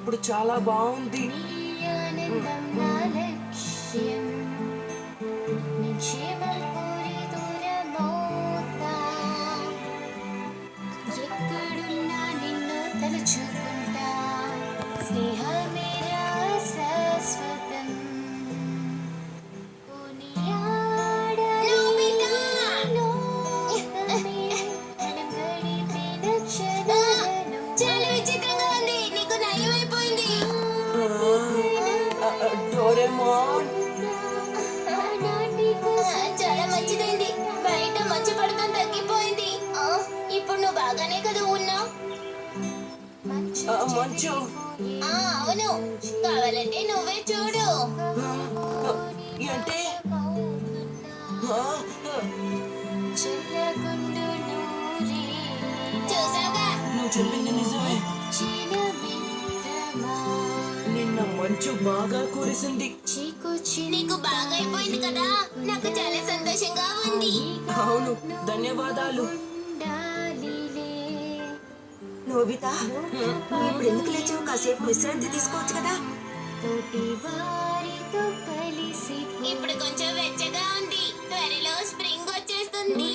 ఇప్పుడు చాలా బాగుంది. ఎక్కడున్నా నిన్ను తలుచుకుంటా స్నేహమేరా శాశ్వతం చాలా విచిత్రంగా ఉంది. నీకు నయం అయిపోయింది. డోరేమోన్, చాలా మంచిదైంది. బయట మంచు పడటం తగ్గిపోయింది. ఇప్పుడు నువ్వు బాగానే కదా ఉన్నావు. మంచు. అవును, కావాలంటే నువ్వే చూడు. ఏంటి? చూసాగా, నువ్వు చెప్పింది నిజమే. నిన్న మంచు బాగా కురిసింది. నీకు బాగా అయిపోయింది కదా. నాకు చాలా సంతోషంగా ఉంది. అవును, ధన్యవాదాలు. నోబితా, ఇప్పుడు ఎందుకు లేచావు? కాసేపు విశ్రాంతి తీసుకోవచ్చు కదా. ఇప్పుడు కొంచెం వెచ్చగా ఉంది. త్వరలో స్ప్రింగ్ వచ్చేస్తుంది.